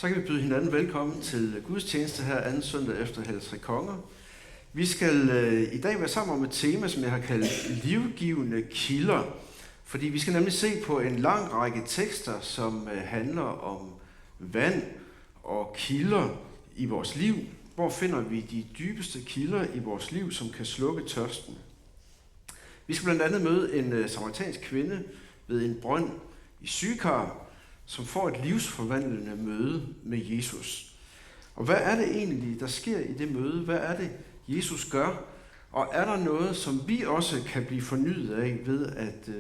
Så kan vi byde hinanden velkommen til gudstjeneste her anden søndag efter Helligtrekonger. Konger. Vi skal i dag være sammen om et tema, som jeg har kaldt livgivende kilder. Fordi vi skal nemlig se på en lang række tekster, som handler om vand og kilder i vores liv. Hvor finder vi de dybeste kilder i vores liv, som kan slukke tørsten? Vi skal blandt andet møde en samaritansk kvinde ved en brønd i Sykar, som får et livsforvandlende møde med Jesus. Og hvad er det egentlig, der sker i det møde? Hvad er det, Jesus gør? Og er der noget, som vi også kan blive fornyet af ved at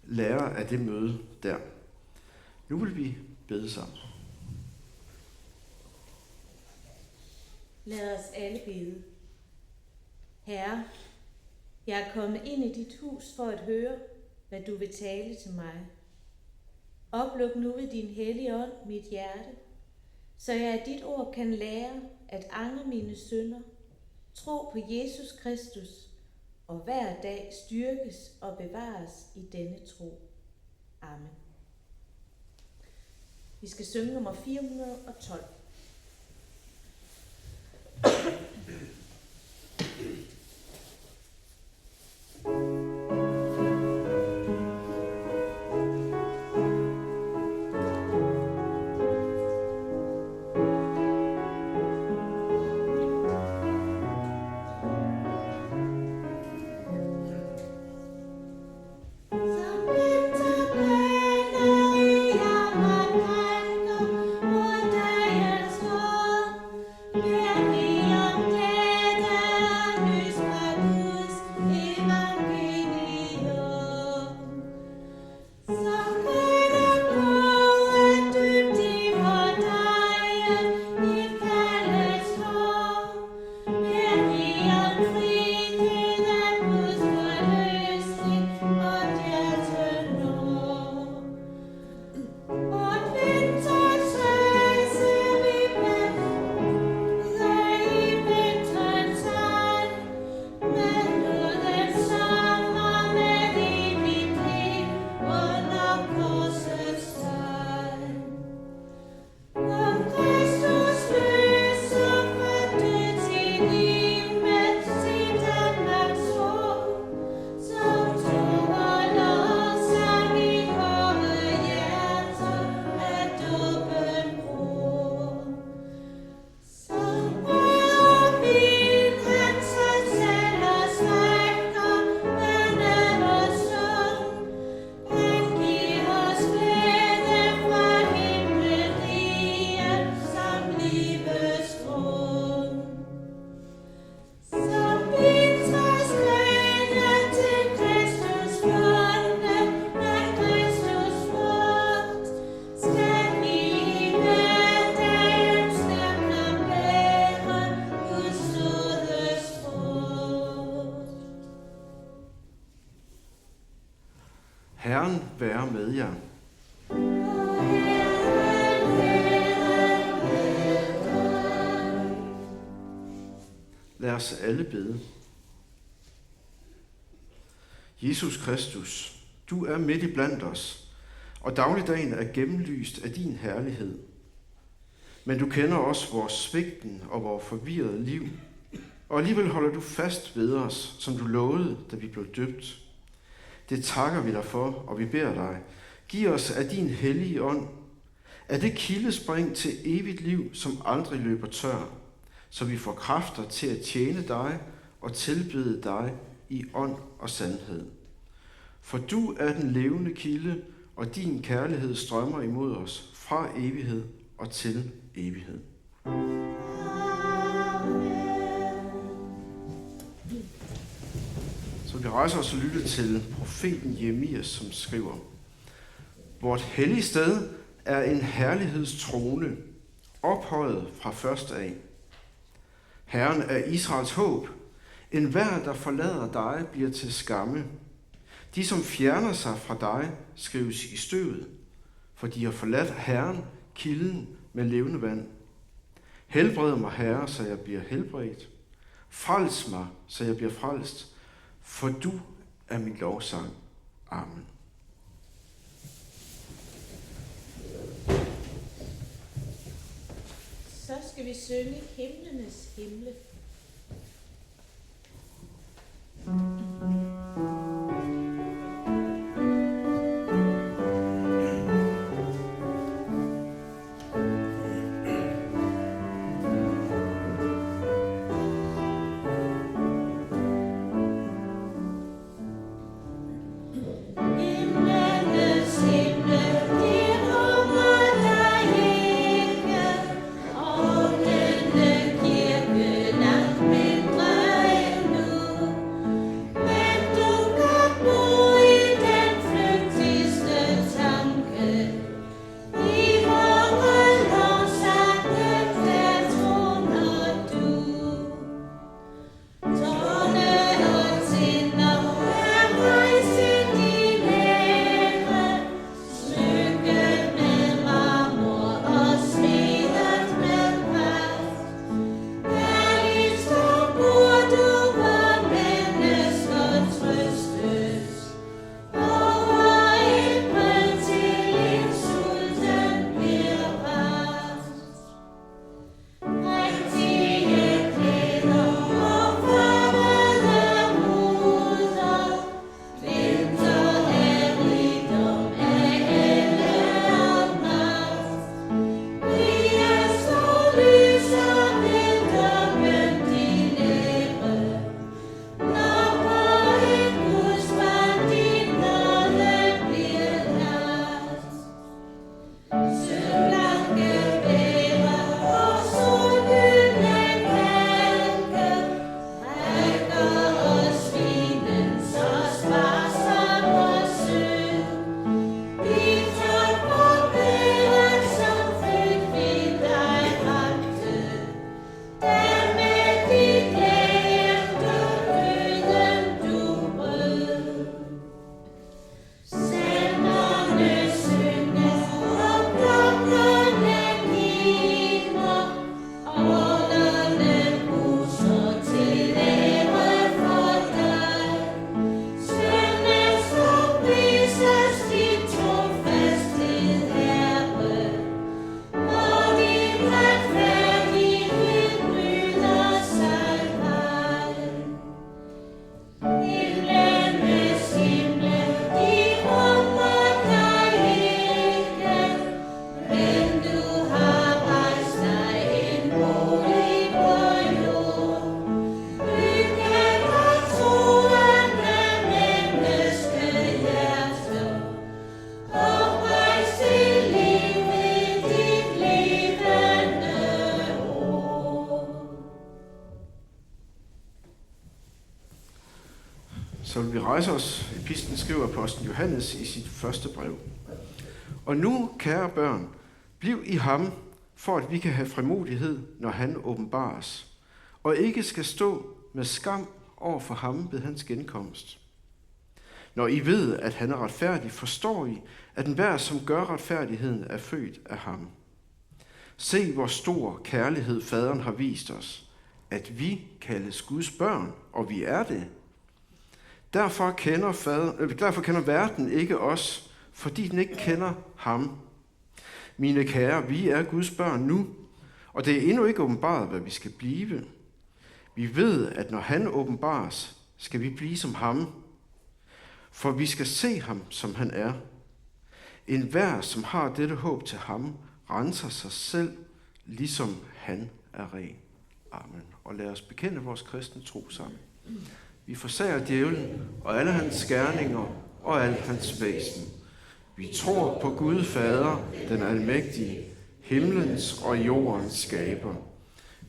lære af det møde der? Nu vil vi bede sammen. Lad os alle bede. Herre, jeg er kommet ind i dit hus for at høre, hvad du vil tale til mig. Opluk nu ved din hellige ånd mit hjerte, så jeg af dit ord kan lære at angre mine synder, tro på Jesus Kristus og hver dag styrkes og bevares i denne tro. Amen. Vi skal synge nummer 412. Herren være med jer. Lad os alle bede. Jesus Kristus, du er midt i blandt os, og dagligdagen er gennemlyst af din herlighed. Men du kender også vores svigten og vores forvirrede liv, og alligevel holder du fast ved os, som du lovede, da vi blev døbt. Det takker vi dig for, og vi beder dig. Giv os af din hellige ånd, af det kildespring til evigt liv, som aldrig løber tør, så vi får kræfter til at tjene dig og tilbede dig i ånd og sandhed. For du er den levende kilde, og din kærlighed strømmer imod os fra evighed og til evighed. Så vi rejser os og lytter til profeten Jeremias, som skriver: Vort hellige sted er en herlighedstrone, ophøjet fra først af. Herren er Israels håb. Enhver, der forlader dig, bliver til skamme. De, som fjerner sig fra dig, skrives i støvet, for de har forladt Herren, kilden med levende vand. Helbred mig, Herre, så jeg bliver helbredt. Frels mig, så jeg bliver frelst. For du er min lovsang. Amen. Så skal vi synge Himlenes himle. Så vil vi rejse os. Epistlen skriver apostlen Johannes i sit første brev. Og nu, kære børn, bliv i ham, for at vi kan have frimodighed, når han åbenbares, og ikke skal stå med skam over for ham ved hans genkomst. Når I ved, at han er retfærdig, forstår I, at enhver, som gør retfærdigheden, er født af ham. Se, hvor stor kærlighed faderen har vist os, at vi kaldes Guds børn, og vi er det. Derfor kender verden ikke os, fordi den ikke kender ham. Mine kære, vi er Guds børn nu, og det er endnu ikke åbenbart, hvad vi skal blive. Vi ved, at når han åbenbares, skal vi blive som ham, for vi skal se ham, som han er. Enhver, som har dette håb til ham, renser sig selv, ligesom han er ren. Amen. Og lad os bekende vores kristne tro sammen. Vi forsager djævlen og alle hans gerninger og alt hans væsen. Vi tror på Gud Fader, den almægtige, himlens og jordens skaber.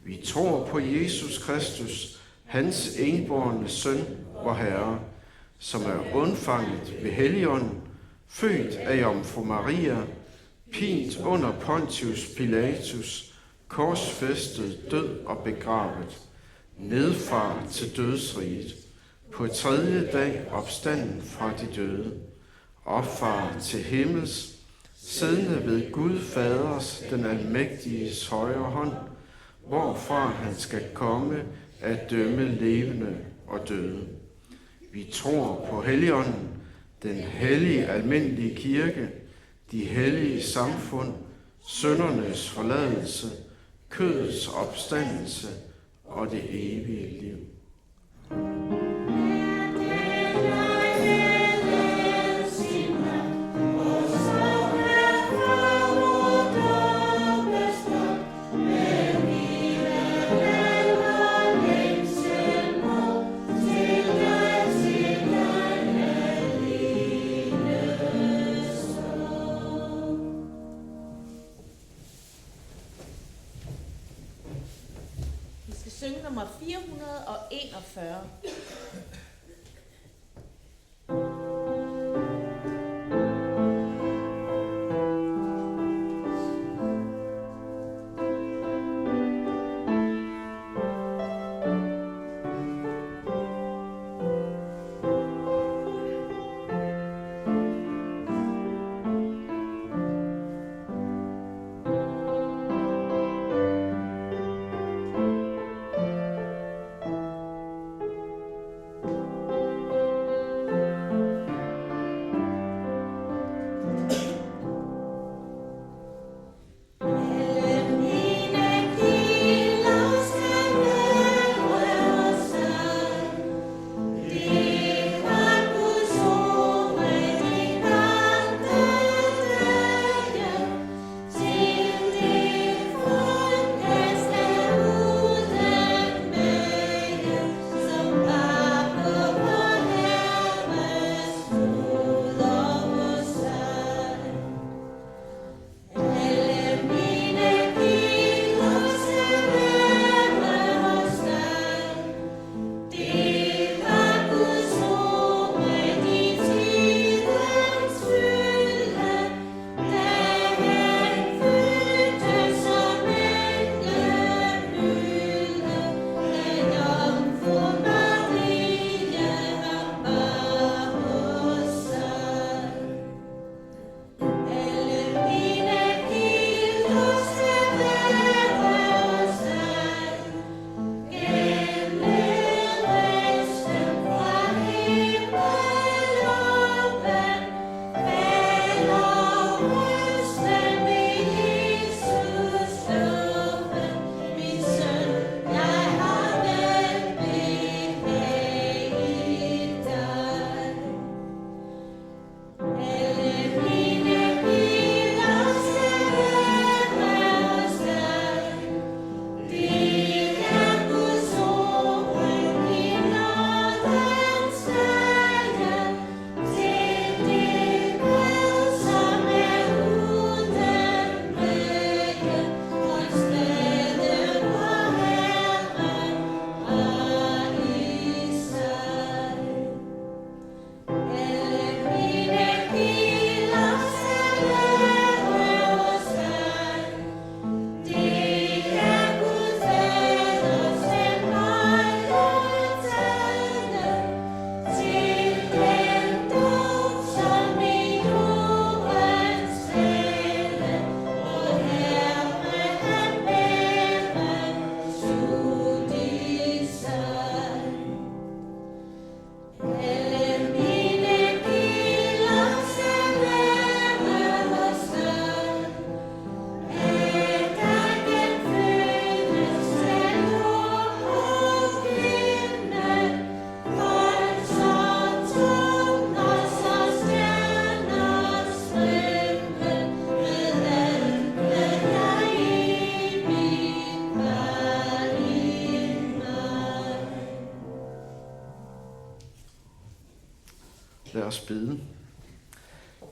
Vi tror på Jesus Kristus, hans enbårne søn, vor Herre, som er undfanget ved Helligånden, født af Jomfru Maria, pint under Pontius Pilatus, korsfæstet, død og begravet, nedfar til dødsriget, på tredje dag opstanden fra de døde, opfar til himmels, siddende ved Gud Faders, den almægtiges højre hånd, hvorfra han skal komme at dømme levende og døde. Vi tror på Helligånden, den hellige almindelige kirke, de hellige samfund, syndernes forladelse, kødets opstandelse og det evige liv. Synge nummer 441. Lad os bede.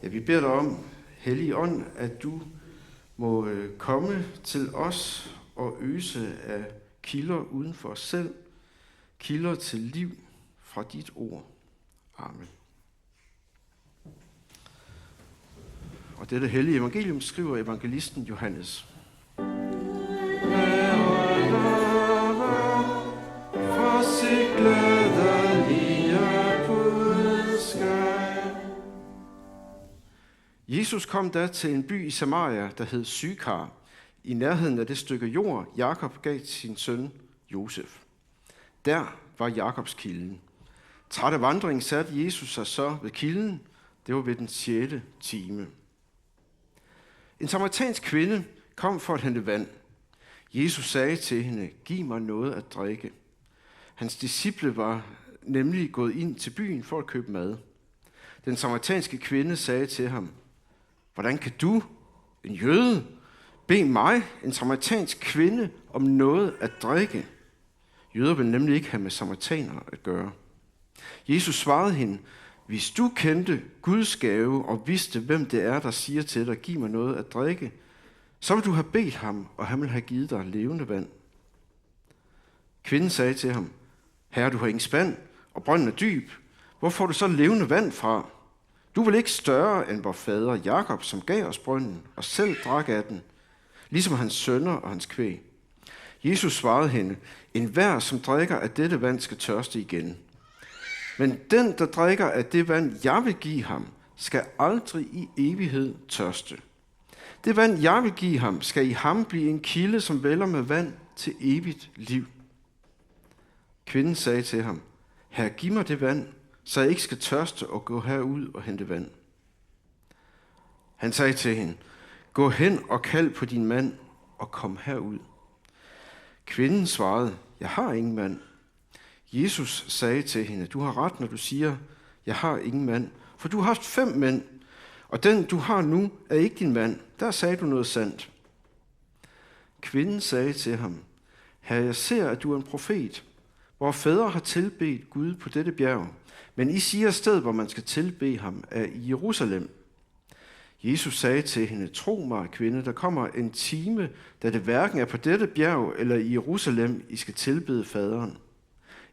Ja, vi beder dig om, Hellige Ånd, at du må komme til os og øse af kilder uden for os selv, kilder til liv fra dit ord. Amen. Og dette hellige evangelium skriver evangelisten Johannes. Jesus kom da til en by i Samaria, der hed Sykar, i nærheden af det stykke jord, Jakob gav sin søn Josef. Der var Jakobs kilden. Træt af vandringen satte Jesus sig så ved kilden. Det var ved den 6. time. En samaritansk kvinde kom for at hente vand. Jesus sagde til hende, giv mig noget at drikke. Hans disciple var nemlig gået ind til byen for at købe mad. Den samaritanske kvinde sagde til ham, hvordan kan du, en jøde, bede mig, en samaritansk kvinde, om noget at drikke? Jøder vil nemlig ikke have med samaritanere at gøre. Jesus svarede hende, hvis du kendte Guds gave og vidste, hvem det er, der siger til dig, giv mig noget at drikke, så vil du have bedt ham, og han vil have givet dig levende vand. Kvinden sagde til ham, herre, du har ingen spand, og brønden er dyb. Hvor får du så levende vand fra? Du er vel ikke større end vor fader Jakob, som gav os brønden, og selv drak af den, ligesom hans sønner og hans kvæg. Jesus svarede hende, enhver, som drikker af dette vand, skal tørste igen. Men den, der drikker af det vand, jeg vil give ham, skal aldrig i evighed tørste. Det vand, jeg vil give ham, skal i ham blive en kilde, som vælder med vand til evigt liv. Kvinden sagde til ham, herre, giv mig det vand, så jeg ikke skal tørste og gå herud og hente vand. Han sagde til hende, gå hen og kald på din mand og kom herud. Kvinden svarede, jeg har ingen mand. Jesus sagde til hende, du har ret, når du siger, jeg har ingen mand, for du har haft 5 mænd, og den, du har nu, er ikke din mand. Der sagde du noget sandt. Kvinden sagde til ham, herre, jeg ser, at du er en profet. Vore fædre har tilbedt Gud på dette bjerg, men I siger, at stedet, hvor man skal tilbede ham, er i Jerusalem. Jesus sagde til hende, tro mig, kvinde, der kommer en time, da det hverken er på dette bjerg eller i Jerusalem, I skal tilbede faderen.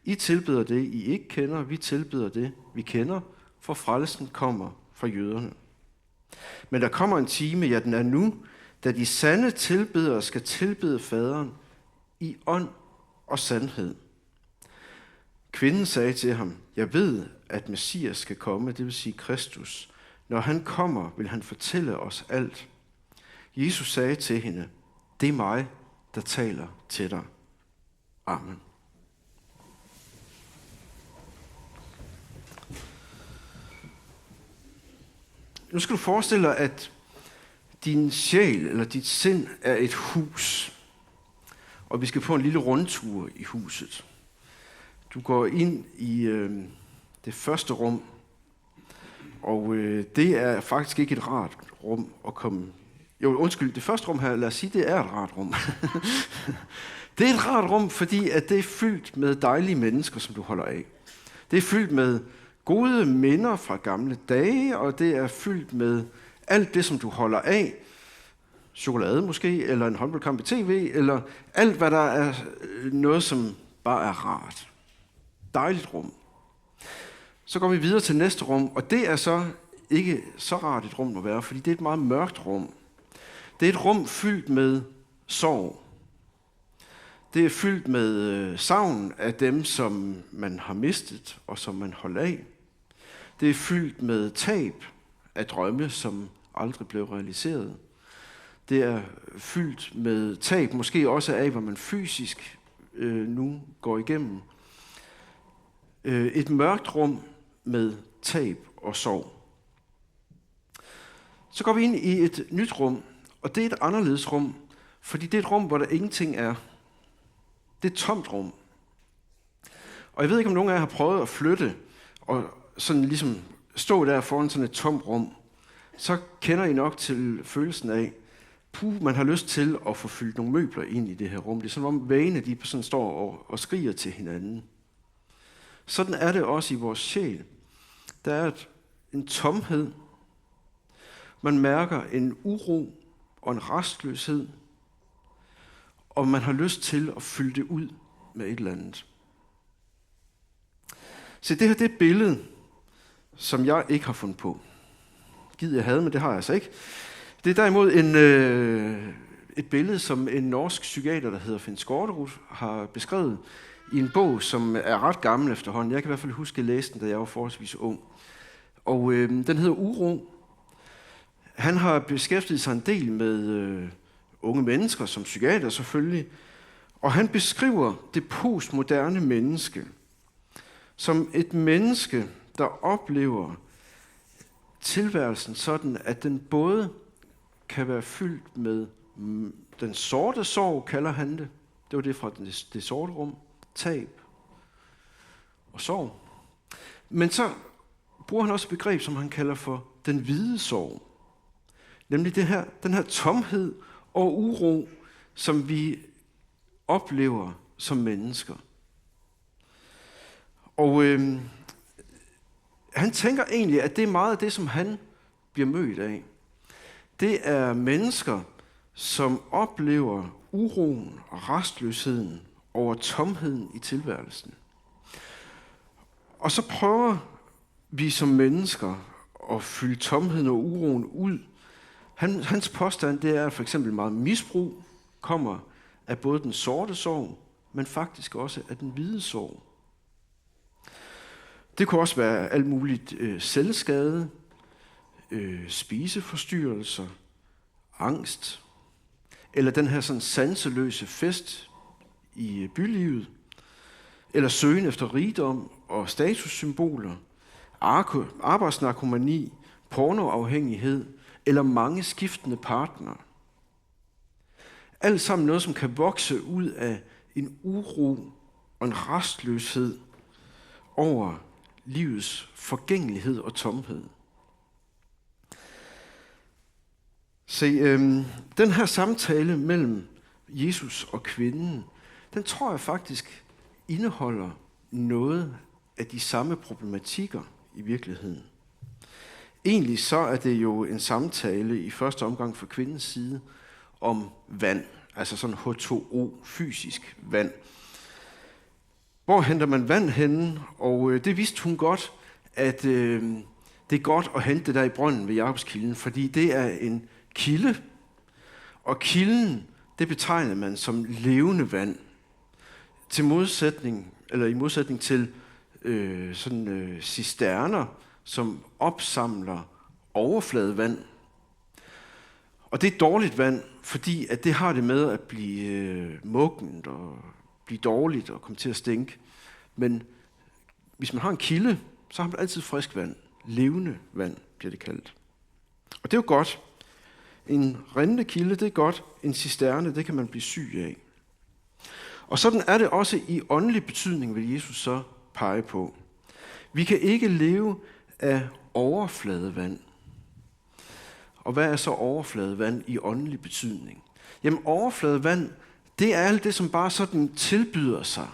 I tilbeder det, I ikke kender, vi tilbeder det, vi kender, for frelsen kommer fra jøderne. Men der kommer en time, ja den er nu, da de sande tilbedere skal tilbede faderen i ånd og sandhed. Kvinden sagde til ham, jeg ved, at Messias skal komme, det vil sige Kristus. Når han kommer, vil han fortælle os alt. Jesus sagde til hende, det er mig, der taler til dig. Amen. Nu skal du forestille dig, at din sjæl eller dit sind er et hus, og vi skal på en lille rundtur i huset. Du går ind i det første rum, og det er faktisk ikke et rart rum at komme. Jo, undskyld, det første rum her, lad os sige, det er et rart rum. Det er et rart rum, fordi at det er fyldt med dejlige mennesker, som du holder af. Det er fyldt med gode minder fra gamle dage, og det er fyldt med alt det, som du holder af. Chokolade måske, eller en håndboldkamp i tv, eller alt, hvad der er noget, som bare er rart. Dejligt rum. Så går vi videre til næste rum, og det er så ikke så rart et rum at være, fordi det er et meget mørkt rum. Det er et rum fyldt med sorg. Det er fyldt med savn af dem, som man har mistet, og som man holder af. Det er fyldt med tab af drømme, som aldrig blev realiseret. Det er fyldt med tab, måske også af, hvad man fysisk nu går igennem. Et mørkt rum med tab og sorg. Så går vi ind i et nyt rum, og det er et anderledes rum, fordi det er et rum, hvor der ingenting er. Det er et tomt rum. Og jeg ved ikke, om nogen af jer har prøvet at flytte, og sådan ligesom stå der foran sådan et tomt rum. Så kender I nok til følelsen af, man har lyst til at få fyldt nogle møbler ind i det her rum. Det er sådan, om væggene de sådan står og skriger til hinanden. Sådan er det også i vores sjæl. Der er en tomhed. Man mærker en uro og en rastløshed. Og man har lyst til at fylde det ud med et eller andet. Så det her det er et billede, som jeg ikke har fundet på. Gid jeg havde, men det har jeg altså ikke. Det er derimod et billede, som en norsk psykiater, der hedder Finn Skårderud, har beskrevet i en bog, som er ret gammel efterhånden. Jeg kan i hvert fald huske, at jeg læste den, da jeg var forholdsvis ung. Og den hedder Uro. Han har beskæftiget sig en del med unge mennesker, som psykiater selvfølgelig. Og han beskriver det postmoderne menneske som et menneske, der oplever tilværelsen sådan, at den både kan være fyldt med Den sorte sorg kalder han det. Det var det fra det sorte rum. Tab og sorg. Men så bruger han også et begreb, som han kalder for den hvide sorg. Nemlig den her tomhed og uro, som vi oplever som mennesker. Og han tænker egentlig, at det er meget af det, som han bliver mødt af. Det er mennesker, som oplever uroen og restløsheden over tomheden i tilværelsen. Og så prøver vi som mennesker at fylde tomheden og uroen ud. Hans påstand, det er for eksempel meget misbrug kommer af både den sorte sorg, men faktisk også af den hvide sorg. Det kunne også være alt muligt selvskade, spiseforstyrrelser, angst, eller den her sådan sanseløse fest i bylivet, eller søgen efter rigdom og statussymboler, arbejdsnarkomani, pornoafhængighed, eller mange skiftende partnere. Alt sammen noget, som kan vokse ud af en uro og en restløshed over livets forgængelighed og tomhed. Se, den her samtale mellem Jesus og kvinden, den tror jeg faktisk indeholder noget af de samme problematikker i virkeligheden. Egentlig så er det jo en samtale i første omgang fra kvindens side om vand, altså sådan H2O, fysisk vand. Hvor henter man vand henne? Og det vidste hun godt, at det er godt at hente det der i brønden ved Jakobskilden, fordi det er en kilde, og kilden, det betegner man som levende vand. I modsætning til cisterner, som opsamler overfladevand. Og det er dårligt vand, fordi at det har det med at blive muggent og blive dårligt og komme til at stinke. Men hvis man har en kilde, så har man altid frisk vand. Levende vand bliver det kaldt. Og det er jo godt. En rindende kilde, det er godt. En cisterne, det kan man blive syg af. Og sådan er det også i åndelig betydning, vil Jesus så pege på. Vi kan ikke leve af overfladevand. Og hvad er så overfladevand i åndelig betydning? Jamen overfladevand, det er alt det, som bare sådan tilbyder sig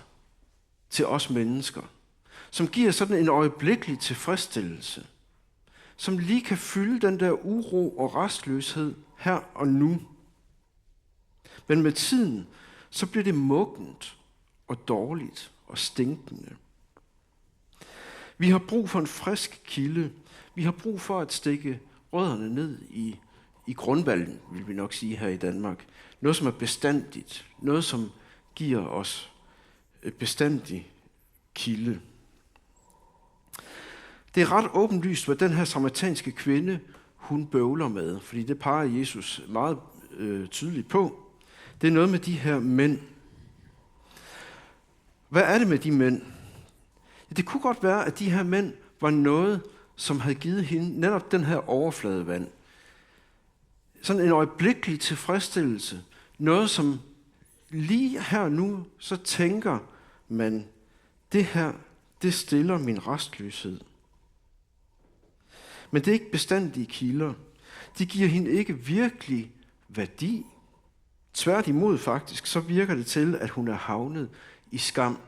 til os mennesker. Som giver sådan en øjeblikkelig tilfredsstillelse. Som lige kan fylde den der uro og restløshed her og nu. Men med tiden, så bliver det muggent og dårligt og stinkende. Vi har brug for en frisk kilde. Vi har brug for at stikke rødderne ned i grundvalgen, vil vi nok sige her i Danmark. Noget, som er bestandigt. Noget, som giver os et bestandigt kilde. Det er ret åbenlyst, hvad den her samaritanske kvinde, hun bøvler med, fordi det peger Jesus meget tydeligt på. Det er noget med de her mænd. Hvad er det med de mænd? Ja, det kunne godt være, at de her mænd var noget, som havde givet hende netop den her overfladevand. Sådan en øjeblikkelig tilfredsstillelse. Noget, som lige her nu, så tænker man, det her, det stiller min restløshed. Men det er ikke bestandige kilder. De giver hende ikke virkelig værdi. Tværtimod faktisk, så virker det til, at hun er havnet i skam.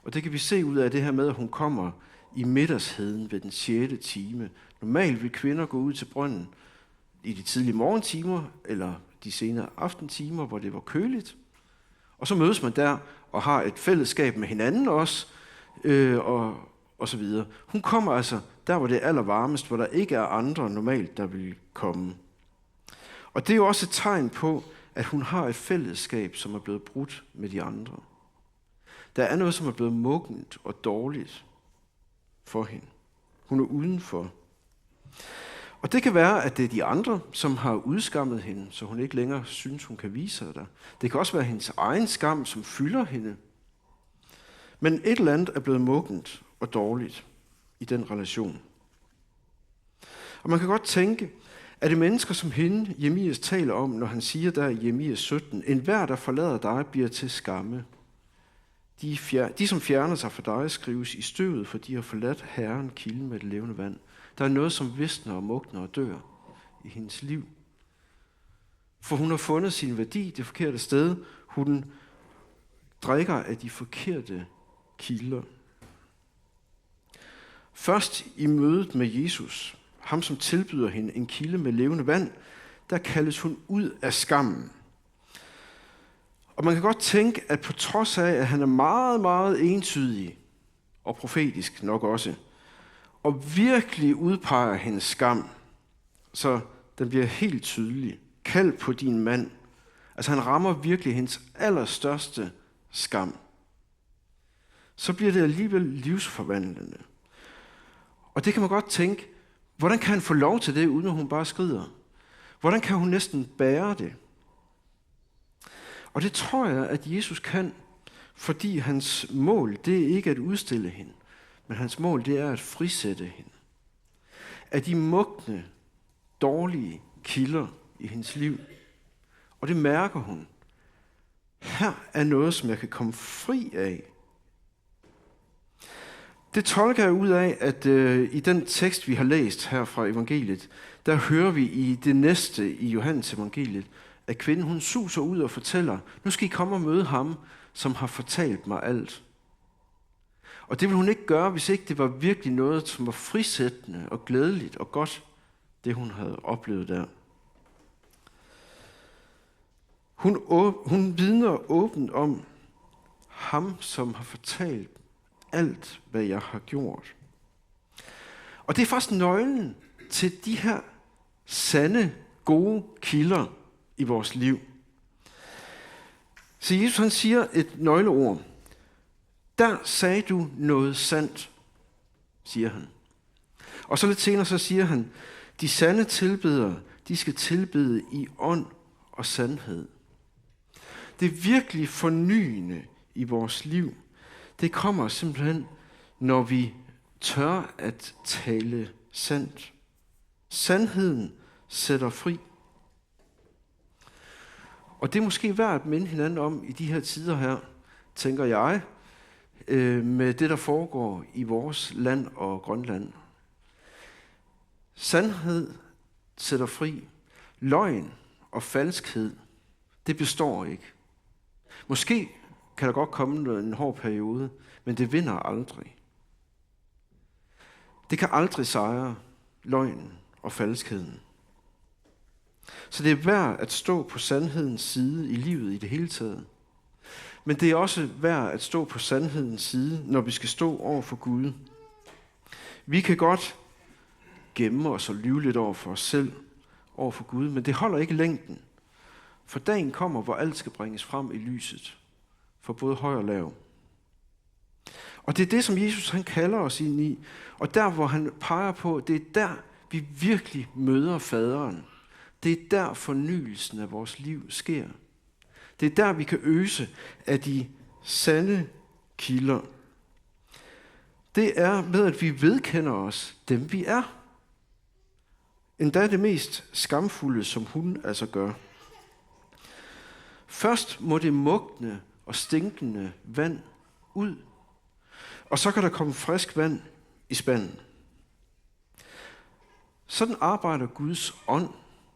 Og det kan vi se ud af det her med, at hun kommer i middagsheden ved den 6. time. Normalt vil kvinder gå ud til brønden i de tidlige morgentimer, eller de senere aftentimer, hvor det var køligt. Og så mødes man der og har et fællesskab med hinanden også, og så videre. Hun kommer altså der, hvor det er allervarmest, hvor der ikke er andre normalt, der vil komme. Og det er jo også et tegn på, at hun har et fællesskab, som er blevet brudt med de andre. Der er noget, som er blevet muggent og dårligt for hende. Hun er udenfor. Og det kan være, at det er de andre, som har udskammet hende, så hun ikke længere synes, hun kan vise sig der. Det kan også være hendes egen skam, som fylder hende. Men et eller andet er blevet muggent og dårligt i den relation. Og man kan godt tænke, Er det mennesker som hende, Jeremias taler om, når han siger der i Jeremias 17, enhver, der forlader dig, bliver til skamme. De, som fjerner sig fra dig, skrives i støvet, for de har forladt Herren, kilden med det levende vand. Der er noget, som visner og mugner og dør i hendes liv. For hun har fundet sin værdi det forkerte sted. Hun drikker af de forkerte kilder. Først i mødet med Jesus, ham som tilbyder hende en kilde med levende vand, der kaldes hun ud af skammen. Og man kan godt tænke, at på trods af, at han er meget, meget entydig, og profetisk nok også, og virkelig udpeger hendes skam, så den bliver helt tydelig. Kald på din mand. Altså han rammer virkelig hendes allerstørste skam. Så bliver det alligevel livsforvandlende. Og det kan man godt tænke, hvordan kan han få lov til det, uden at hun bare skrider? Hvordan kan hun næsten bære det? Og det tror jeg, at Jesus kan, fordi hans mål, det er ikke at udstille hende, men hans mål, det er at frisætte hende. Af de mugne, dårlige kilder i hendes liv. Og det mærker hun. Her er noget, som jeg kan komme fri af. Det tolker jeg ud af, at i den tekst, vi har læst her fra evangeliet, der hører vi i det næste i Johannes evangeliet, at kvinden hun suser ud og fortæller, nu skal I komme og møde ham, som har fortalt mig alt. Og det vil hun ikke gøre, hvis ikke det var virkelig noget, som var frisættende og glædeligt og godt, det hun havde oplevet der. Hun vidner åbent om ham, som har fortalt alt, hvad jeg har gjort. Og det er faktisk nøglen til de her sande, gode kilder i vores liv. Så Jesus han siger et nøgleord. Der sagde du noget sandt, siger han. Og så lidt senere så siger han, de sande tilbedere, de skal tilbede i ånd og sandhed. Det virkelig fornyende i vores liv, det kommer simpelthen, når vi tør at tale sandt. Sandheden sætter fri. Og det er måske værd at minde hinanden om i de her tider her, tænker jeg, med det, der foregår i vores land og Grønland. Sandhed sætter fri. Løgn og falskhed, det består ikke. Måske kan der godt komme en hård periode, men det vinder aldrig. Det kan aldrig sejre løgnen og falskheden. Så det er værd at stå på sandhedens side i livet i det hele taget. Men det er også værd at stå på sandhedens side, når vi skal stå over for Gud. Vi kan godt gemme os og lyve lidt over for os selv, over for Gud, men det holder ikke længden. For dagen kommer, hvor alt skal bringes frem i lyset, for både høj og lav. Og det er det, som Jesus han kalder os ind i, og der, hvor han peger på, det er der, vi virkelig møder faderen. Det er der fornyelsen af vores liv sker. Det er der, vi kan øse af de sande kilder. Det er med, at vi vedkender os dem, vi er. Endda det mest skamfulde, som hun altså gør. Først må det mugne og stinkende vand ud, og så kan der komme frisk vand i spanden. Sådan arbejder Guds ånd.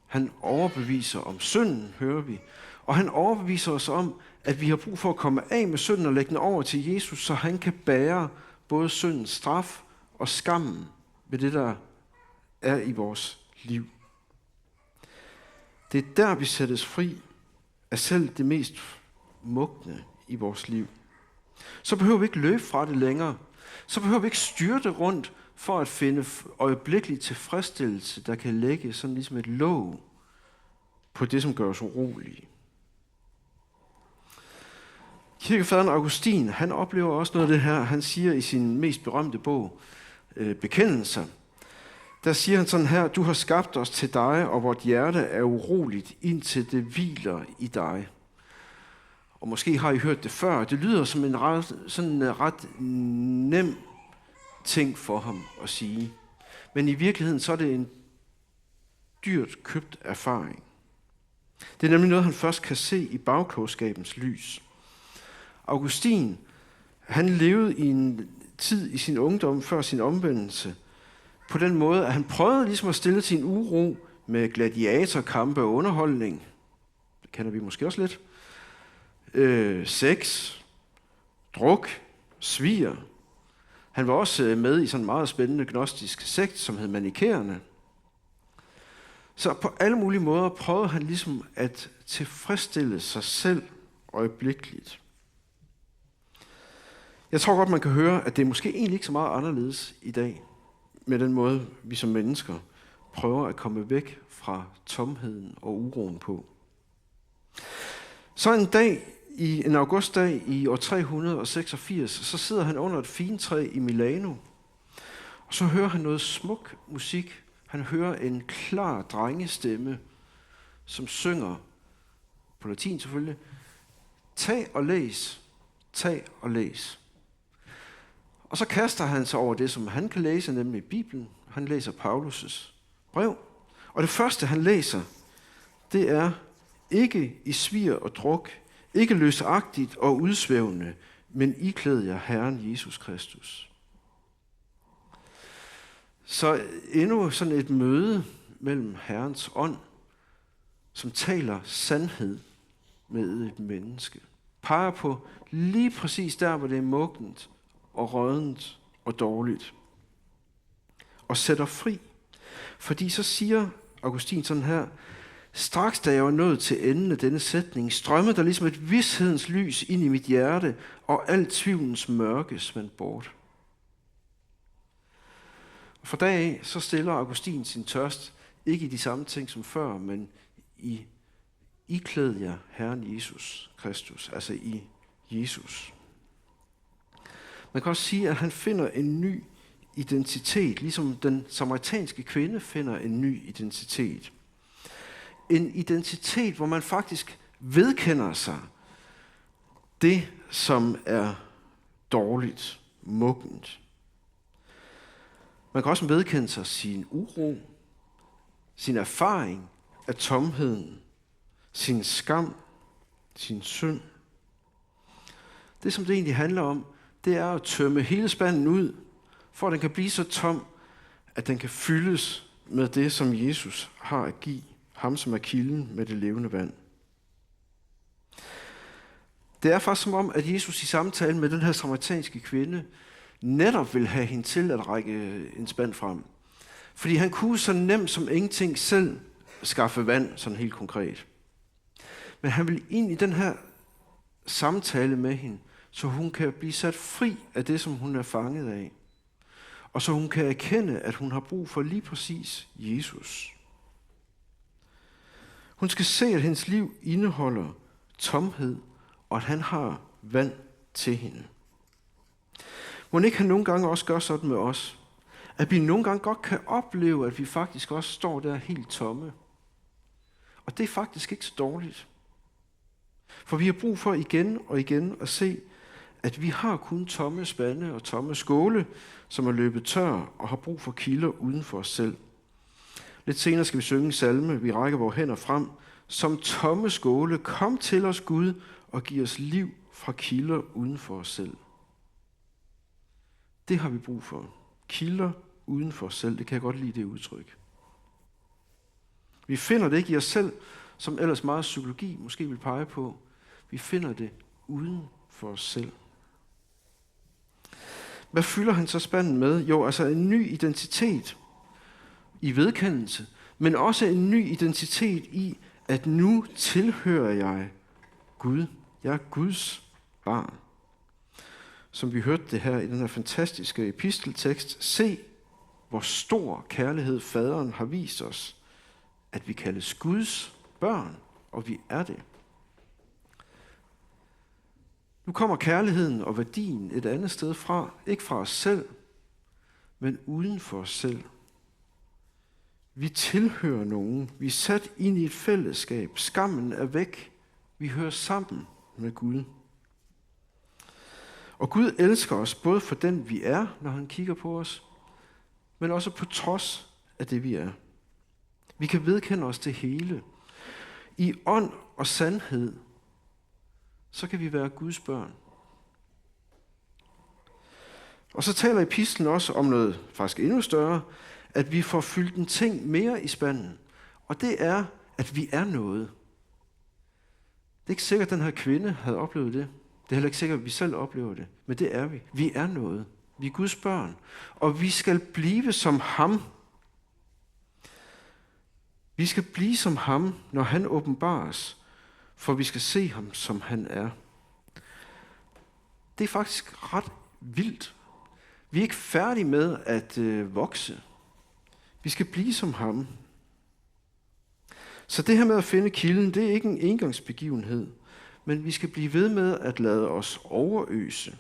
Han overbeviser om synden, hører vi, og han overbeviser os om, at vi har brug for at komme af med synden og lægge den over til Jesus, så han kan bære både syndens straf og skammen ved det, der er i vores liv. Det er der, vi sættes fri af selv det mest mugne i vores liv. Så behøver vi ikke løbe fra det længere. Så behøver vi ikke styrte rundt for at finde øjeblikkelig tilfredsstillelse, der kan lægge sådan ligesom et låg på det, som gør os urolige. Kirkefaderen Augustin, han oplever også noget af det her. Han siger i sin mest berømte bog, Bekendelser, der siger han sådan her, du har skabt os til dig, og vort hjerte er uroligt, indtil det hviler i dig. Og måske har I hørt det før. Det lyder som en ret nem ting for ham at sige. Men i virkeligheden så er det dyrt købt erfaring. Det er nemlig noget, han først kan se i bagklogskabens lys. Augustin, han levede i en tid i sin ungdom før sin omvendelse, på den måde, at han prøvede ligesom at stille sin uro med gladiatorkampe og underholdning. Det kender vi måske også lidt. Sex, druk, svir. Han var også med i sådan en meget spændende gnostisk sekt, som hed Manikæerne. Så på alle mulige måder prøvede han ligesom at tilfredsstille sig selv øjeblikkeligt. Jeg tror godt, man kan høre, at det er måske egentlig ikke så meget anderledes i dag, med den måde, vi som mennesker prøver at komme væk fra tomheden og uroen på. Så en augustdag i år 386, så sidder han under et fintræ i Milano, og så hører han noget smuk musik. Han hører en klar drengestemme, som synger, på latin selvfølgelig, tag og læs, tag og læs. Og så kaster han sig over det, som han kan læse, nemlig Bibelen. Han læser Paulus' brev. Og det første, han læser, det er ikke i svir og druk, ikke løsagtigt og udsvævende, men iklæd jer Herren Jesus Kristus. Så endnu sådan et møde mellem Herrens ånd, som taler sandhed med et menneske. Peger på lige præcis der, hvor det er muggent og råddent og dårligt. Og sætter fri. Fordi så siger Augustin sådan her, straks da jeg var nået til enden af denne sætning, strømmede der ligesom et vishedens lys ind i mit hjerte, og alt tvivlens mørke svandt bort. Og fra dag af, så stiller Augustin sin tørst, ikke i de samme ting som før, men i iklæd jer Herren Jesus Kristus, altså i Jesus. Man kan også sige, at han finder en ny identitet, ligesom den samaritanske kvinde finder en ny identitet. En identitet, hvor man faktisk vedkender sig det, som er dårligt, muggent. Man kan også vedkende sig sin uro, sin erfaring af tomheden, sin skam, sin synd. Det, som det egentlig handler om, det er at tømme hele spanden ud, for at den kan blive så tom, at den kan fyldes med det, som Jesus har at give, ham som er kilden med det levende vand. Det er faktisk som om, at Jesus i samtale med den her samaritanske kvinde netop vil have hende til at række en spand frem. Fordi han kunne så nemt som ingenting selv skaffe vand, sådan helt konkret. Men han vil ind i den her samtale med hende, så hun kan blive sat fri af det, som hun er fanget af. Og så hun kan erkende, at hun har brug for lige præcis Jesus. Hun skal se, at hendes liv indeholder tomhed, og at han har vand til hende. Må ikke han nogle gange også gøre sådan med os, at vi nogle gange godt kan opleve, at vi faktisk også står der helt tomme. Og det er faktisk ikke så dårligt. For vi har brug for igen og igen at se, at vi har kun tomme spande og tomme skåle, som er løbet tør og har brug for kilder uden for os selv. Lidt senere skal vi synge en salme, vi rækker vores hænder frem. Som tomme skåle, kom til os Gud og giv os liv fra kilder uden for os selv. Det har vi brug for. Kilder uden for os selv, det kan jeg godt lide det udtryk. Vi finder det ikke i os selv, som ellers meget psykologi måske vil pege på. Vi finder det uden for os selv. Hvad fylder han så spanden med? Jo, altså en ny identitet i vedkendelse, men også en ny identitet i, at nu tilhører jeg Gud. Jeg er Guds barn. Som vi hørte det her i den her fantastiske episteltekst, se, hvor stor kærlighed faderen har vist os, at vi kaldes Guds børn, og vi er det. Nu kommer kærligheden og værdien et andet sted fra, ikke fra os selv, men uden for os selv. Vi tilhører nogen, vi er sat ind i et fællesskab, skammen er væk, vi hører sammen med Gud. Og Gud elsker os både for den vi er, når han kigger på os, men også på trods af det vi er. Vi kan vedkende os det hele. I ånd og sandhed, så kan vi være Guds børn. Og så taler epistlen også om noget faktisk endnu større, at vi får fyldt en ting mere i spanden. Og det er, at vi er noget. Det er ikke sikkert, at den her kvinde havde oplevet det. Det er heller ikke sikkert, at vi selv oplever det. Men det er vi. Vi er noget. Vi er Guds børn. Og vi skal blive som ham. Vi skal blive som ham, når han åbenbares. For vi skal se ham, som han er. Det er faktisk ret vildt. Vi er ikke færdige med at vokse. Vi skal blive som ham. Så det her med at finde kilden, det er ikke en engangsbegivenhed, men vi skal blive ved med at lade os overøse.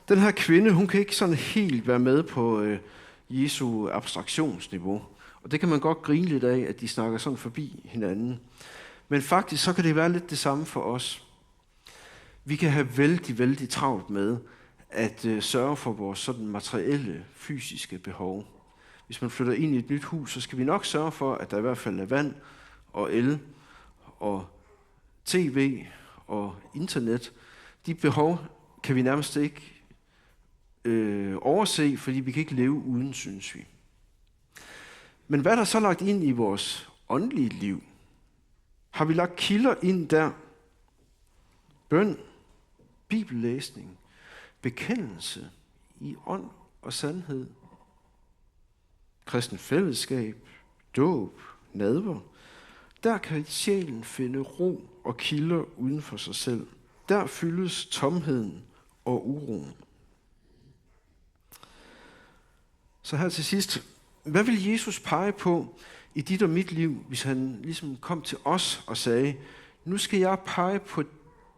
Den her kvinde, hun kan ikke sådan helt være med på Jesu abstraktionsniveau. Og det kan man godt grine lidt af, at de snakker sådan forbi hinanden. Men faktisk så kan det være lidt det samme for os. Vi kan have vældig travlt med at sørge for vores sådan materielle, fysiske behov. Hvis man flytter ind i et nyt hus, så skal vi nok sørge for, at der i hvert fald er vand og el og tv og internet. De behov kan vi nærmest ikke overse, fordi vi kan ikke leve uden, synes vi. Men hvad er der så lagt ind i vores åndelige liv? Har vi lagt kilder ind der? Bøn, bibellæsning, bekendelse i ånd og sandhed, kristen fællesskab, dåb, nadver. Der kan sjælen finde ro og kilder uden for sig selv. Der fyldes tomheden og uroen. Så her til sidst, hvad vil Jesus pege på i dit og mit liv, hvis han ligesom kom til os og sagde, nu skal jeg pege på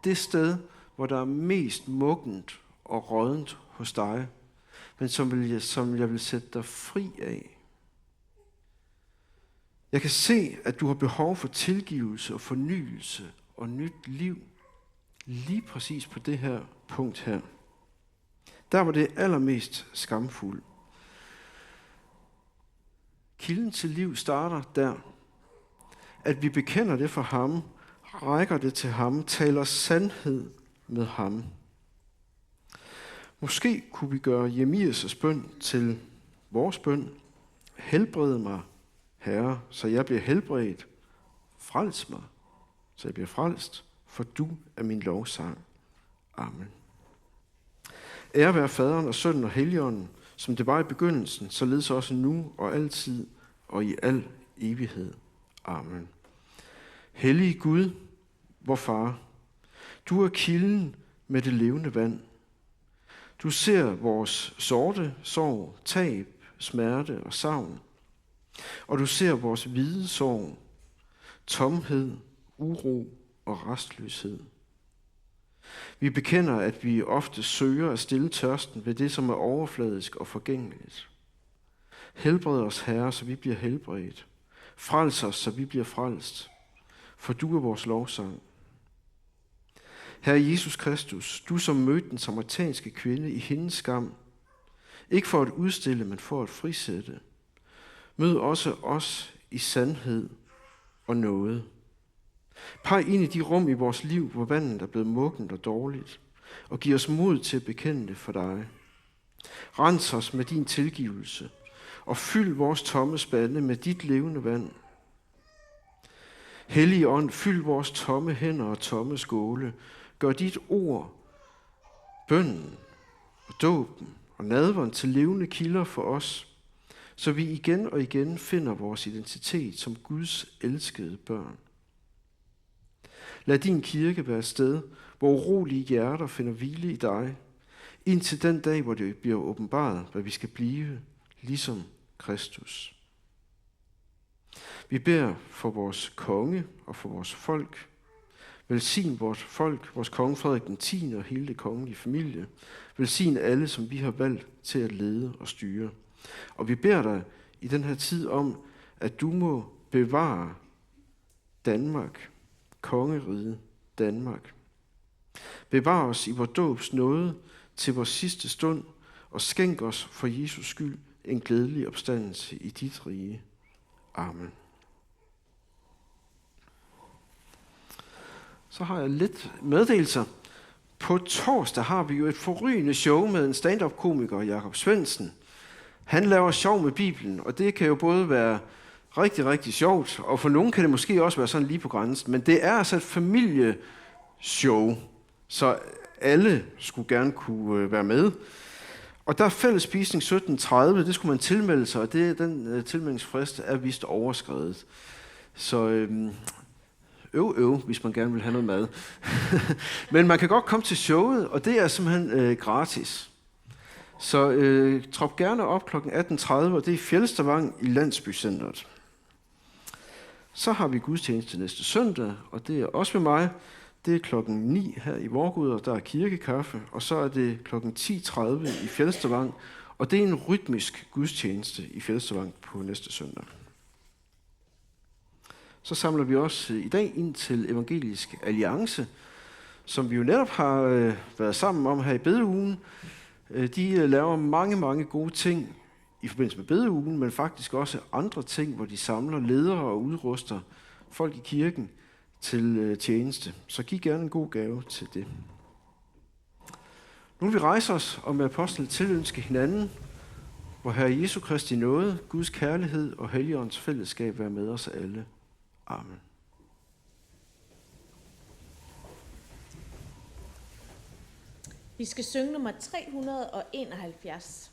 det sted, hvor der er mest muggent og råddent hos dig, men som jeg vil sætte dig fri af. Jeg kan se, at du har behov for tilgivelse og fornyelse og nyt liv, lige præcis på det her punkt her. Der var det allermest skamfuldt. Kilden til liv starter der, at vi bekender det for ham, rækker det til ham, taler sandhed med ham. Måske kunne vi gøre Jeremias' bøn til vores bøn. Helbred mig, Herre, så jeg bliver helbredt. Frels mig, så jeg bliver frelst, for du er min lovsang. Amen. Ære være Faderen og Sønnen og Helligånden, som det var i begyndelsen, således også nu og altid og i al evighed. Amen. Hellige Gud, vor Far, du er kilden med det levende vand. Du ser vores sorg, tab, smerte og savn. Og du ser vores hvide sorg, tomhed, uro og rastløshed. Vi bekender, at vi ofte søger at stille tørsten ved det, som er overfladisk og forgængeligt. Helbred os, Herre, så vi bliver helbredt. Frels os, så vi bliver frelst. For du er vores lovsang. Herre Jesus Kristus, du som mødte den samaritanske kvinde i hendes skam, ikke for at udstille, men for at frisætte. Mød også os i sandhed og nåde. Peg ind i de rum i vores liv, hvor vandet er blevet muggent og dårligt, og giv os mod til at bekende det for dig. Rens os med din tilgivelse, og fyld vores tomme spande med dit levende vand. Hellige ånd, fyld vores tomme hænder og tomme skåle. Gør dit ord, bønnen og dåben og nadveren til levende kilder for os, så vi igen og igen finder vores identitet som Guds elskede børn. Lad din kirke være et sted, hvor urolige hjerter finder hvile i dig, indtil den dag, hvor det bliver åbenbaret, hvad vi skal blive, ligesom Kristus. Vi beder for vores konge og for vores folk. Velsign vores folk, vores konge Frederik den 10. og hele det kongelige familie. Velsign alle, som vi har valgt til at lede og styre. Og vi beder dig i den her tid om, at du må bevare Danmark, kongeriget Danmark. Bevar os i vores dåbs nåde til vores sidste stund, og skænk os for Jesus skyld en glædelig opstandelse i dit rige. Amen. Så har jeg lidt meddelelser. På torsdag har vi jo et forrygende show med en stand-up-komiker, Jakob Svendsen. Han laver sjov med Bibelen, og det kan jo både være rigtig, rigtig sjovt, og for nogen kan det måske også være sådan lige på grænsen, men det er altså et familieshow, så alle skulle gerne kunne være med. Og der er fællesspisning 17.30, det skulle man tilmelde sig, og den tilmeldingsfrist er vist overskredet. Så hvis man gerne vil have noget mad. Men man kan godt komme til showet, og det er simpelthen gratis. Så trop gerne op kl. 18.30, og det er i Fjelstervang i Landsbycentret. Så har vi gudstjeneste næste søndag, og det er også ved mig. Det er klokken 9 her i Vorgud, og der er kirkekaffe, og så er det klokken 10.30 i Fjelstervang, og det er en rytmisk gudstjeneste i Fjelstervang på næste søndag. Så samler vi også i dag ind til Evangelisk Alliance, som vi jo netop har været sammen om her i bedeugen. De laver mange, mange gode ting i forbindelse med bedeugen, men faktisk også andre ting, hvor de samler ledere og udruster folk i kirken til tjeneste. Så giv gerne en god gave til det. Nu vil vi rejse os og med apostel tilønske hinanden, hvor Herre Jesu Kristi nåde, Guds kærlighed og Helligåndens fællesskab være med os alle. Amen. Vi skal synge nummer 371.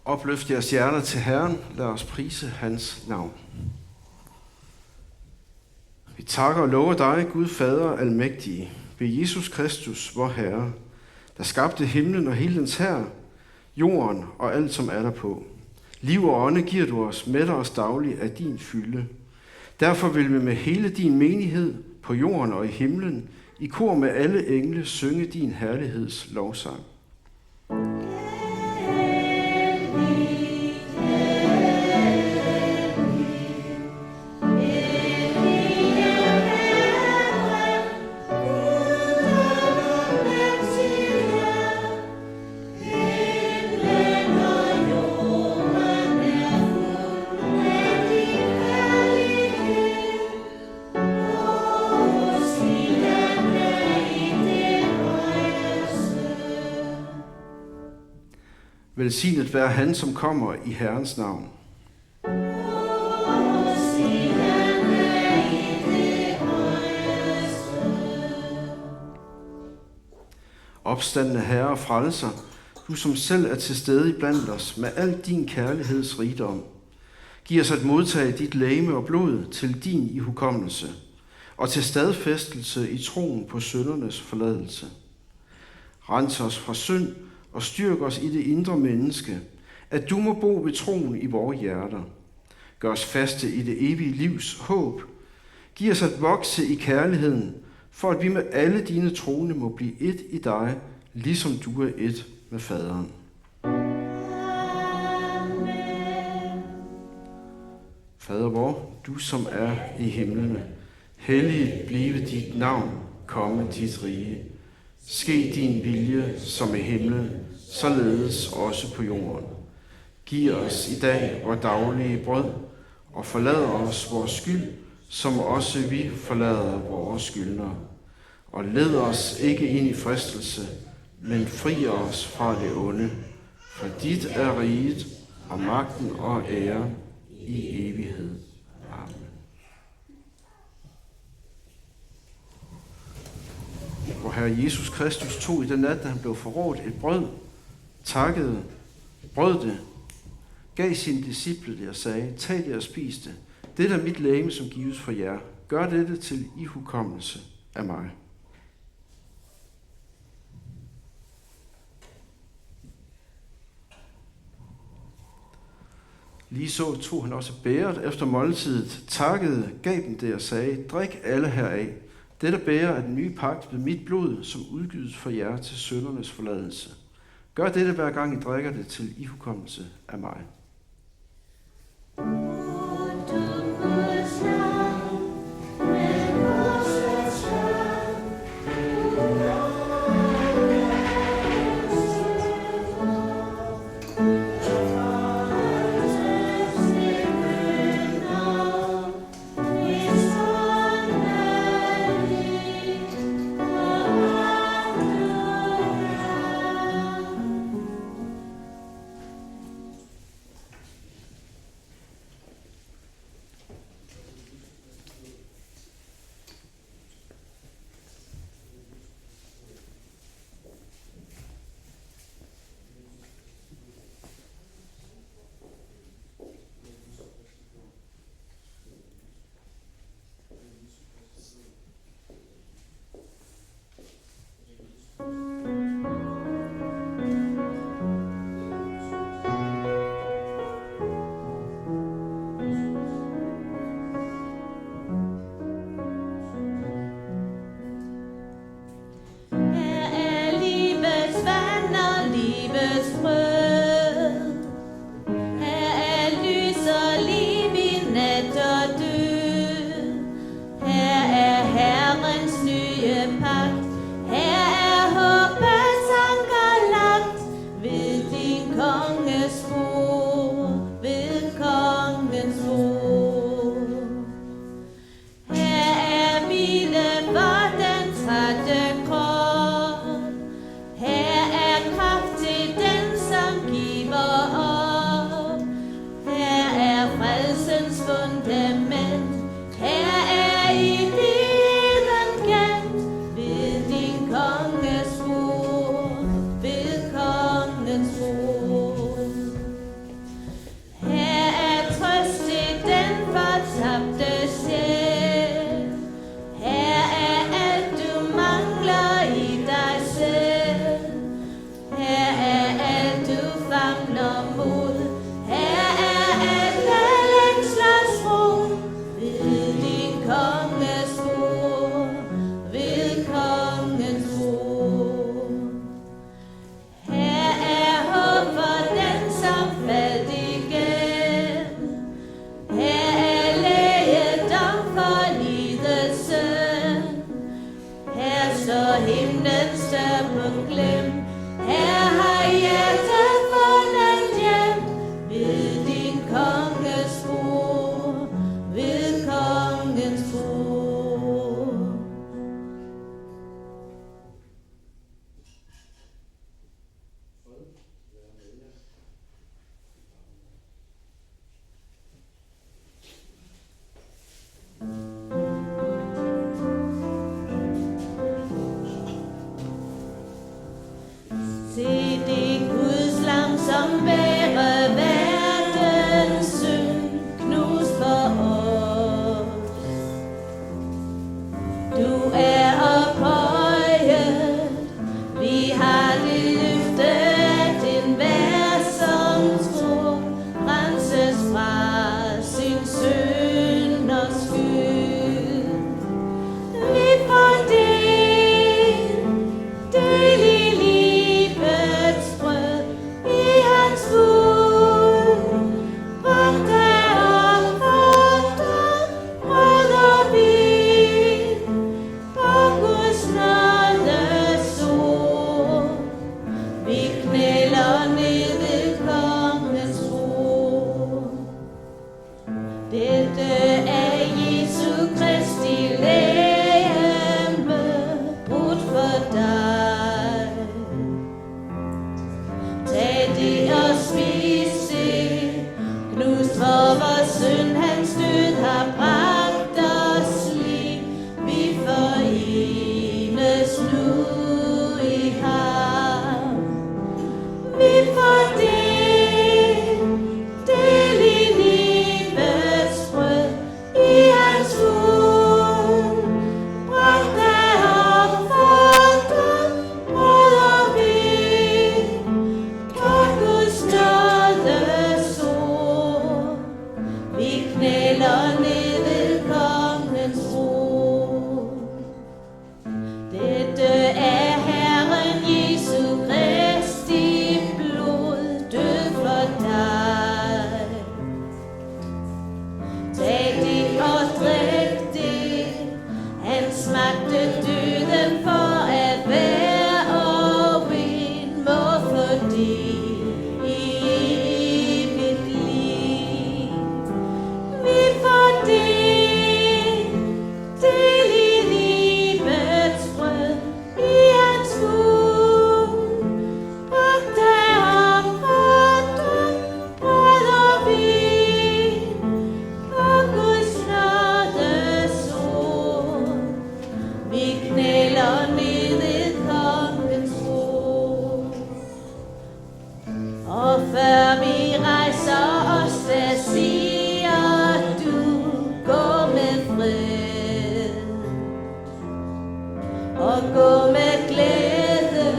Opløft jeres hjerter til Herren. Lad os prise hans navn. Vi takker og lover dig, Gud Fader almægtige, ved Jesus Kristus, vor Herre, der skabte himlen og hele dens hær, jorden og alt, som er der på. Liv og ånde giver du os, mætter os dagligt af din fylde. Derfor vil vi med hele din menighed på jorden og i himlen, i kor med alle engle, synge din herligheds lovsang. Velsignet være han, som kommer i Herrens navn. Opstandne Herre og frelser, du som selv er til stede iblandt os med al din kærlighedsrigdom. Giv os at modtage dit legeme og blod til din ihukommelse og til stadfæstelse i troen på syndernes forladelse. Rens os fra synd og styrk os i det indre menneske, at du må bo ved troen i vores hjerter. Gør os faste i det evige livs håb. Giv os at vokse i kærligheden, for at vi med alle dine troende må blive et i dig, ligesom du er et med faderen. Fader vor, du som er i himlene, helliget blive dit navn, komme dit rige. Ske din vilje som i himlen, således også på jorden. Giv os i dag vores daglige brød, og forlad os vores skyld, som også vi forlader vores skyldnere. Og led os ikke ind i fristelse, men fri os fra det onde. For dit er riget, og magten og æren i evighed. Amen. Hvor Herre Jesus Kristus tog i den nat, da han blev forrådt, et brød, takkede, brød det, gav sine disciple det og sagde, tag det og spis det. Det er mit legeme, som gives for jer. Gør dette til ihukommelse af mig. Lige så tog han også bæret efter måltidet, takkede, gav dem det og sagde, drik alle heraf. Dette bærer er den nye pagt ved mit blod, som udgydes for jer til syndernes forladelse. Gør dette hver gang I drikker det til ihukommelse af mig. Se det som bærer verdens synd, knust for os. Du er ophøjet, vi har det løfte, at enhver som tror, renses fra sin synd og skyld. Vi får del i livets brød, i hans bud. Brugt af opfordret, brød og vin, på Guds nådes ord. Vi knæler ned ved kongens ord. Dette er Jesu Kristi legeme, brudt for dig. Tag det og spis det, knust for vores synd, hans død har bragt os liv. Vi forenes nu i ham. Vi får del i livets brød, i hans bud. Brugt af opfordret, brød og vin, på Guds nådes ord. Vi knæler ned ved kongens ord. Dette er Herren Jesu Kristi blod, død for dig. Tag det og drik det, han smagte døden for at hver og en må få del i evigt liv. Vi får del i livets brød, i hans bud. Brugt af opfordret, brød og vin, på Guds nådes ord. Vi knæler ned ved kongens ord. Og før vi rejser os, der siger du, gå med fred. Og gå med glæde,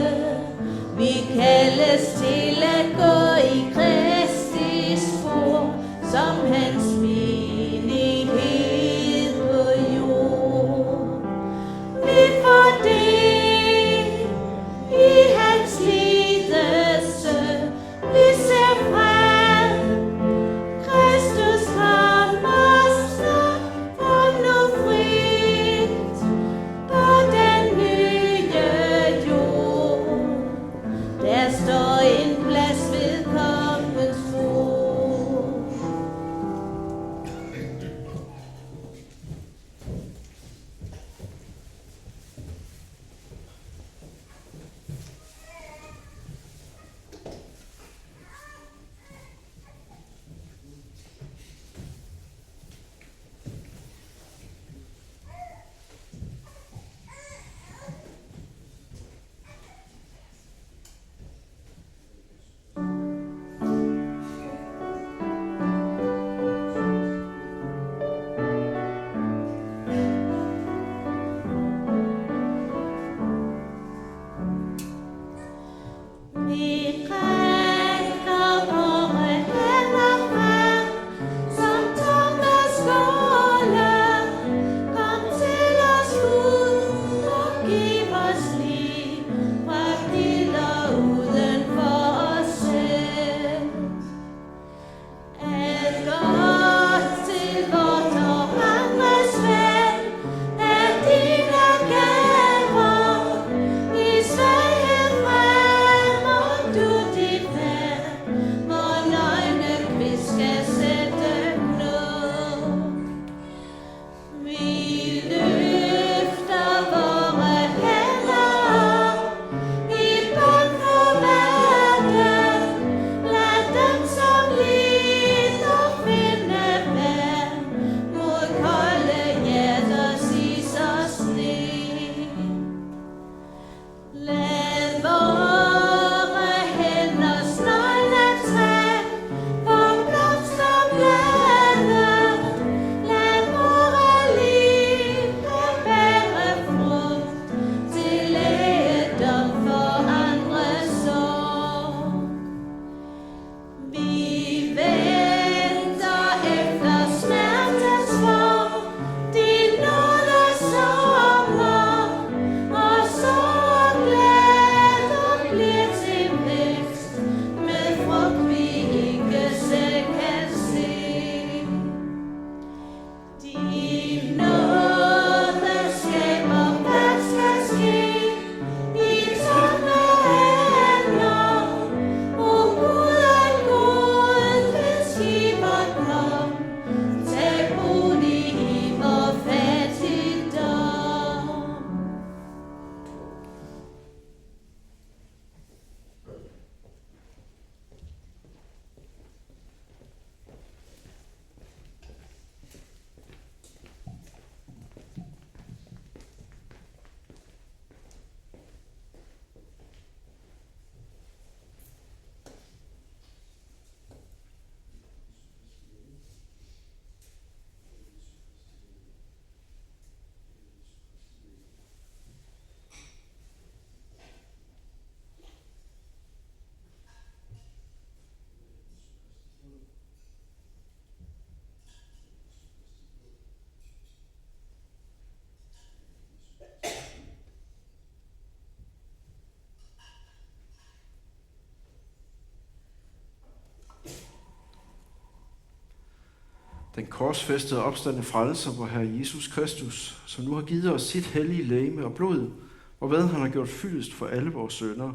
vi kaldes til at gå i Kristi spor, som hans menighed på jord. Vi får del i hans lidelse, vi ser frem. Kristus rammer snart, kom nu frit på den nye jord. Der står en plads ved den korsfæstede opstande frelser, vor Herre Jesus Kristus, som nu har givet os sit hellige legeme og blod, og hvad han har gjort fyldest for alle vores synder.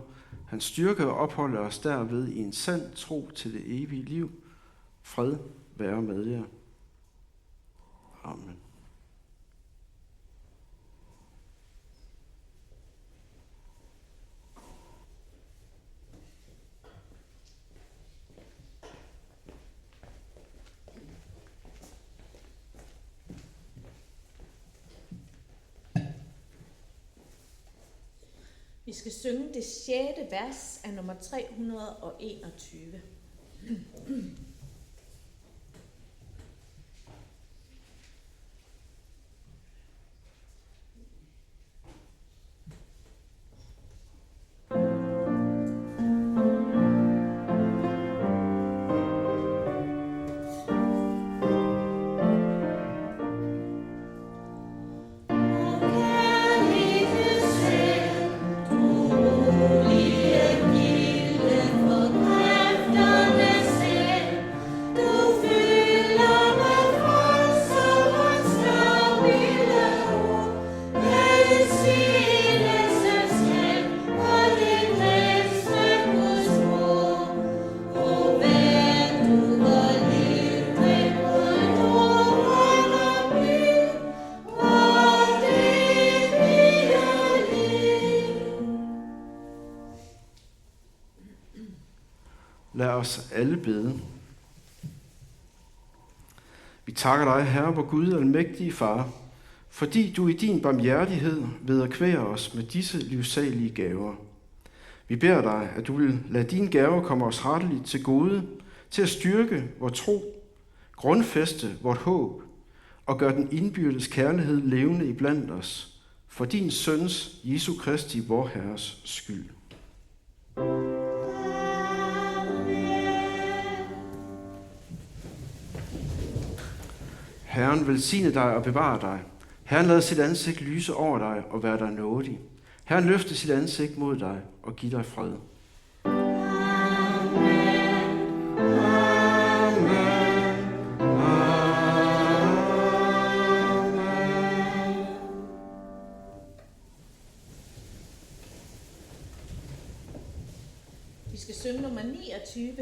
Han styrker og opholder os derved i en sand tro til det evige liv. Fred være med jer. Amen. Vi skal synge det 6. vers af nummer 321. Lad os alle bede. Vi takker dig, Herre, vor Gud, almægtige Far, fordi du i din barmhjertighed vederkværer os med disse livsalige gaver. Vi beder dig, at du vil lade dine gaver komme os retteligt til gode, til at styrke vor tro, grundfæste vort håb og gøre den indbyrdes kærlighed levende iblandt os, for din søns, Jesu Kristi, vor Herres skyld. Herren velsigne dig og bevare dig. Herren lader sit ansigt lyse over dig og være dig nådig. Herren løfte sit ansigt mod dig og give dig fred. Vi skal synge nummer 29.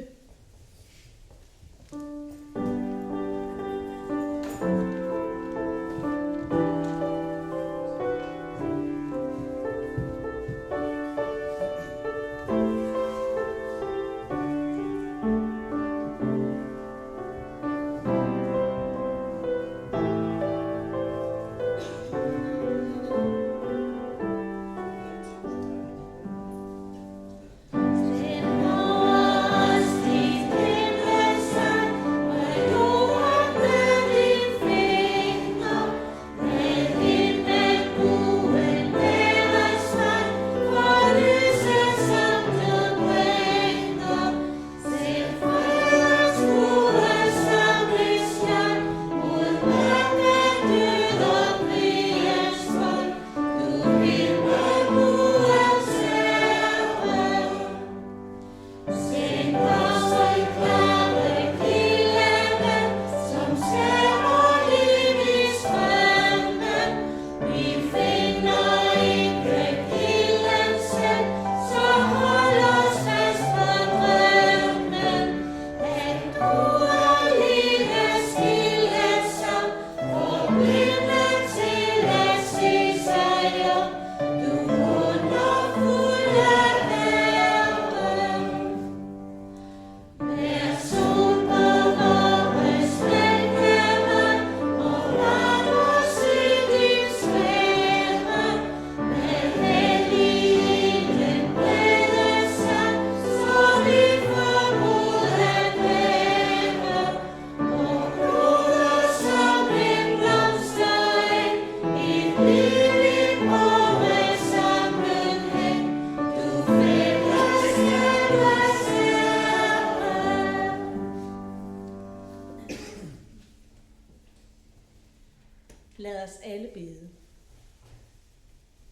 Lad os alle bede.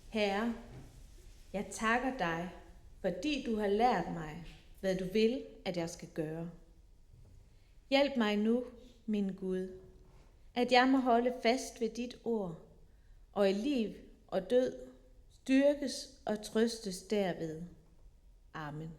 Herre, jeg takker dig, fordi du har lært mig, hvad du vil, at jeg skal gøre. Hjælp mig nu, min Gud, at jeg må holde fast ved dit ord, og i liv og død styrkes og trøstes derved. Amen.